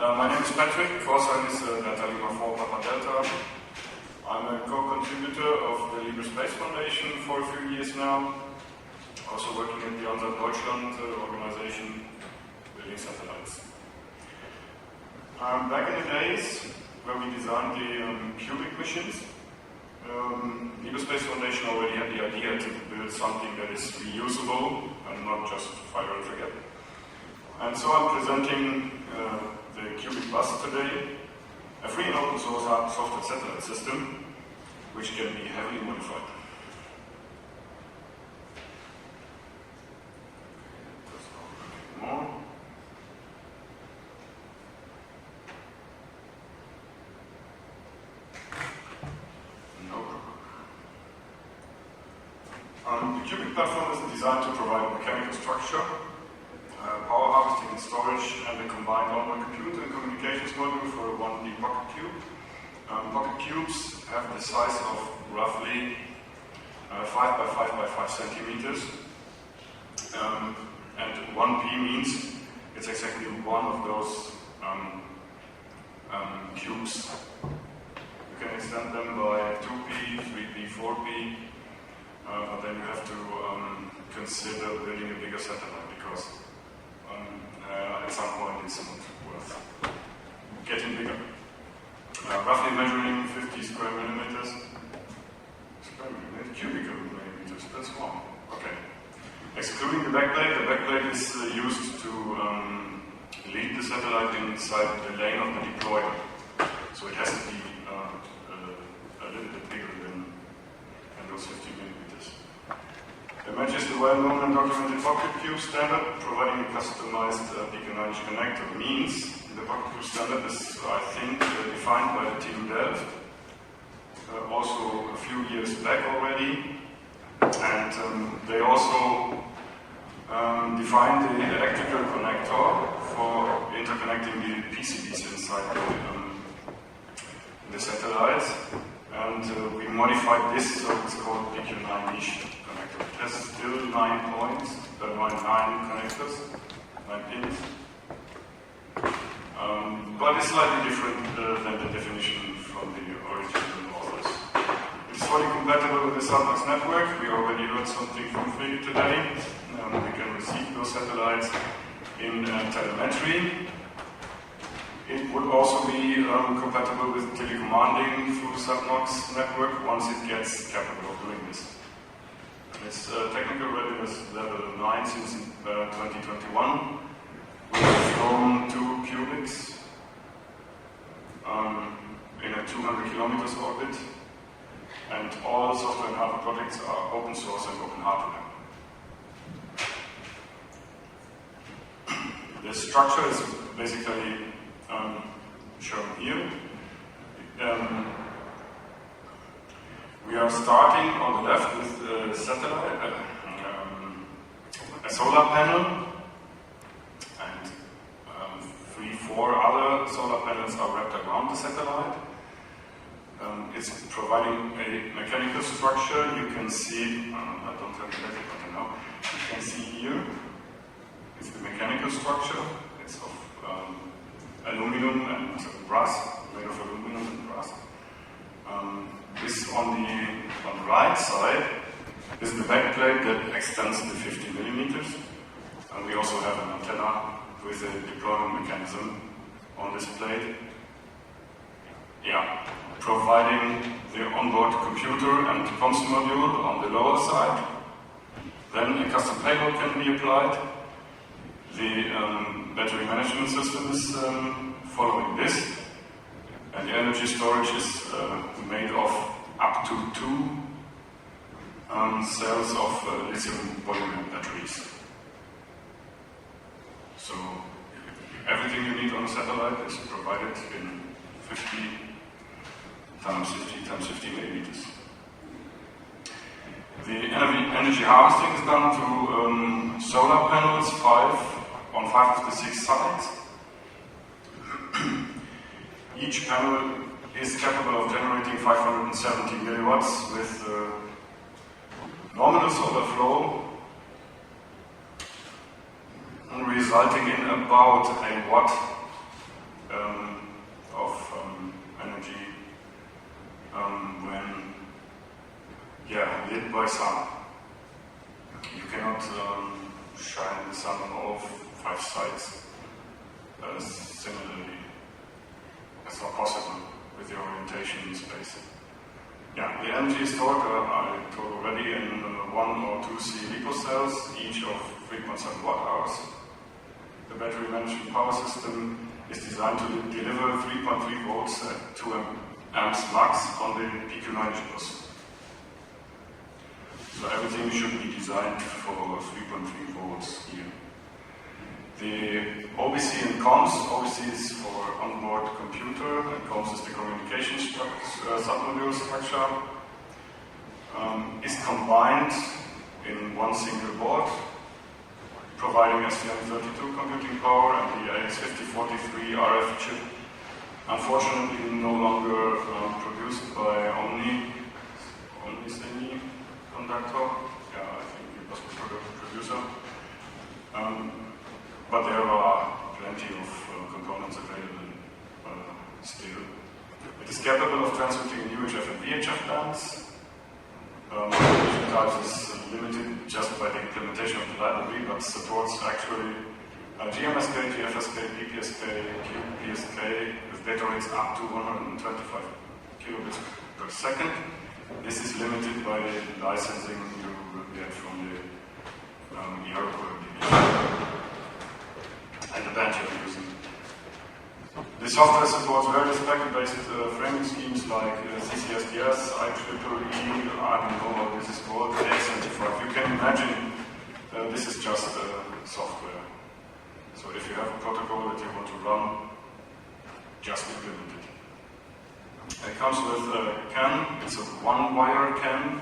My name is Patrick, Vorsign is Delta Lima 4 Papa Delta. I'm a co-contributor of the Libre Space Foundation for a few years now. Also working at the Ansat Deutschland organization, building satellites. Back in the days where we designed the QUBIK missions, Libre Space Foundation already had the idea to build something that is reusable and not just fire and forget. And so I'm presenting the QUBIK Bus today, a free and open source software satellite system which can be heavily modified. More. The QUBIK platform is designed to provide mechanical structure, power harvesting and storage, and a combined onboard computer and communications module for a 1D pocket cube. Pocket cubes have the size of roughly 5 by 5 by 5 centimeters. And 1P means it's exactly one of those cubes. You can extend them by 2P, 3P, 4P, but then you have to consider building a bigger satellite because at some point it's not worth getting bigger. Roughly measuring 50 square millimeters. Cubical millimeters, that's wrong. Okay. Excluding the backplate is used to lead the satellite inside the lane of the deployer. So it has to be a little bit bigger than those 50 millimeters. It matches the well-known and documented pocket cube standard, providing a customized beacon range connector. Means the pocket cube standard is, I think, defined by the team Delft, also a few years back already, and they also defined the electrical connector for interconnecting the PCBs inside the satellites, and we modified this, so it's called PQ9 niche connector. It has still 9 points, 9 connectors, 9 pins, but it's slightly different than the definition from the original authors. It's fully compatible with the Satmax network. We already heard something from Phil today. We can receive those satellites in telemetry. It would also be compatible with telecommanding through the Satmax network once it gets capable of doing this. It's technical readiness level 9 since 2021. We've flown 2 QUBIKs in a 200 kilometers orbit, and all software and hardware projects are open source and open hardware. The structure is basically shown here. We are starting on the left with a satellite, a solar panel, and 3-4 other solar panels are wrapped around the satellite. It's providing a mechanical structure. You can see, I don't have the electric button now, you can see here, it's the mechanical structure. It's of aluminum and brass, made of aluminum and brass. This on the right side is the backplate that extends to 50 millimeters. And we also have an antenna with a deployment mechanism on this plate. Yeah, providing the onboard computer and comms module on the lower side. Then a custom payload can be applied. The battery management system is following this. And the energy storage is made of up to 2 cells of lithium polymer batteries. So everything you need on a satellite is provided in 50 times 50 times 50 millimeters. The energy harvesting is done through solar panels, 5 of the 6 sides. Each panel is capable of generating 570 milliwatts with nominal solar flow, resulting in about a watt by sun. You cannot shine the sun on all 5 sides similarly. That's not possible with the orientation in space. Yeah, the energy is stored, I told already, in 1 or 2 C-LiPo cells, each of 3.7 watt-hours. The battery management power system is designed to deliver 3.3 volts at 2 amps max on the QUBIK Bus. So everything should be designed for 3.3 volts here. The OBC and comms, OBC is for onboard computer, and comms is the communication submodule structure, is combined in one single board, providing STM32 computing power and the AX5043 RF chip, unfortunately no longer produced by Omni semiconductor. Yeah, I think it was the producer. But there are plenty of components available still. It is capable of transmitting UHF and VHF bands. Communication types is limited just by the implementation of the library, but supports actually GMSK, GFSK, PPSK, QPSK with data rates up to 125 kilobits per second. This is limited by the licensing you will get from the Europe and the band you're using. The software supports various packet-based framing schemes like CCSDS, IEEE, I don't know what this is called, AX75. You can imagine this is just software. So if you have a protocol that you want to run, just implement it. It comes with a CAN, it's a one-wire CAN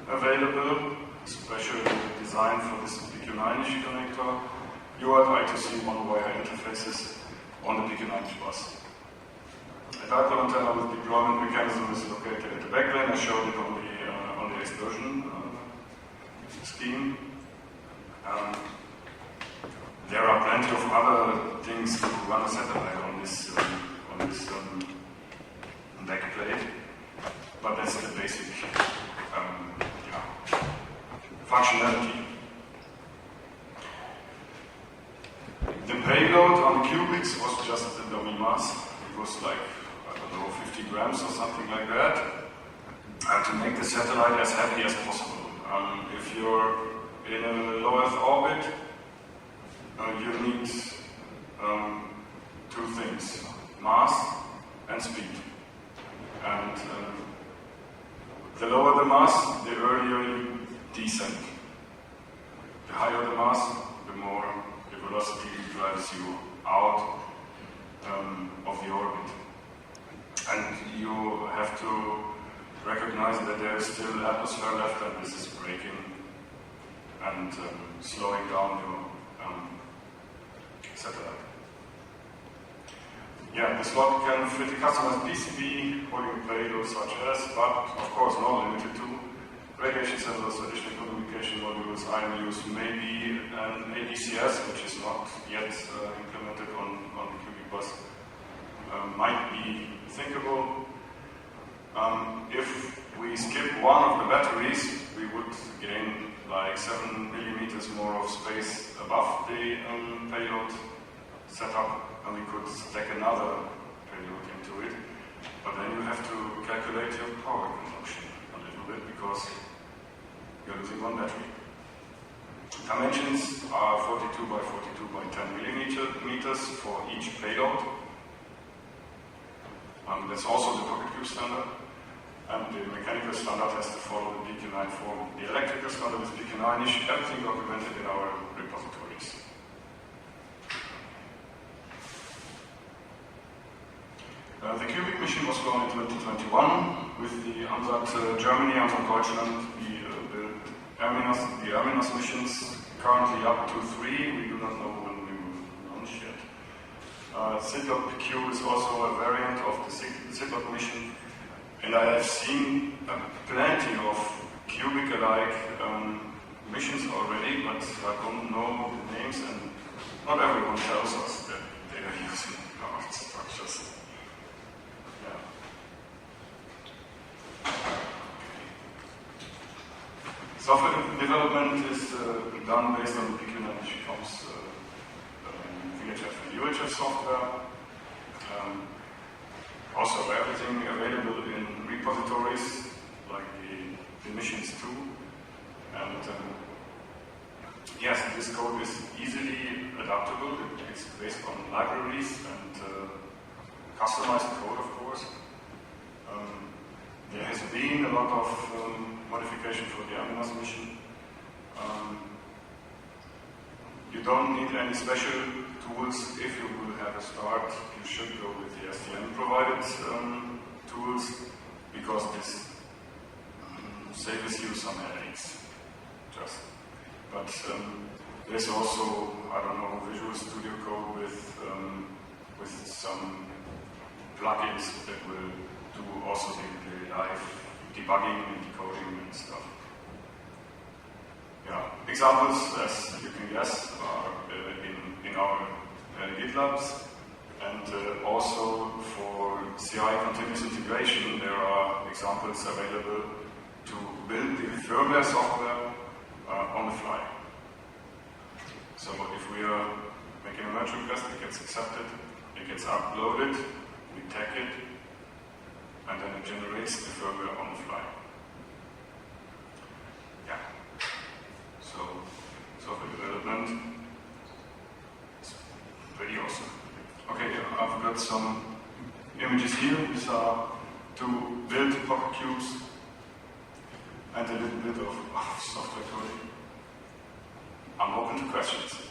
available, specially designed for this PQ9-ish connector. UART I2C one-wire interfaces on the PQ9 bus. A dipole antenna with deployment mechanism is located at the backplane. I showed it on the excursion scheme. There are plenty of other things to run a satellite on this backplate, but that's the basic functionality. The payload on the QUBIKs was just the dummy mass. It was like, I don't know, 50 grams or something like that. And to make the satellite as heavy as possible. If you're in a low Earth orbit, you need 2 things, mass and speed. And the lower the mass, the earlier you descend. The higher the mass, the more the velocity drives you out of the orbit. And you have to recognize that there is still atmosphere left and this is breaking and slowing down your satellite. Yeah, the slot can fit a customized PCB holding payloads such as, but of course not limited to, radiation sensors, additional communication modules, IMUs, maybe an ADCS, which is not yet implemented on the QUBIK Bus, might be thinkable. If we skip one of the batteries, we would gain like 7 millimeters more of space above the payload setup, and we could stack another payload into it. But then you have to calculate your power consumption a little bit because you're losing one battery. Dimensions are 42 by 42 by 10 millimeters for each payload. That's also the Pocket Cube standard. And the mechanical standard has to follow the PQ9 form. The electrical standard is PQ9-ish, everything documented in our repositories. The QUBIK mission was flown in 2021 with the Ansat Germany, Ansat Deutschland, the Erminas missions, currently up to 3. We do not know when we will launch yet. SIDLOP-Q is also a variant of the SIDLOP mission. And I have seen plenty of QUBIK-alike missions already, but I don't know the names, and not everyone tells us that they are using our structures. Yeah. Software development is done based on the PQ90-COMS VHF and UHF software. Also everything available in repositories like the missions too. And yes, this code is easily adaptable. It's based on libraries and customized code, of course. There has been a lot of modification for the Aminas mission. You don't need any special tools. If you will have a start, you should go with the STM provided tools, because this saves you some headaches. But there's also, I don't know, Visual Studio Code with some plugins that will do also the live debugging and decoding and stuff. Yeah, examples, as you can guess, are in our GitLabs, and also for CI continuous integration, there are examples available to build the firmware software on the fly. So if we are making a merge request, it gets accepted, it gets uploaded, we tag it, and then it generates the firmware on the fly. Yeah. So software development is pretty awesome. Okay, I've got some images here. These are to build pocket cubes and a little bit of software coding. I'm open to questions.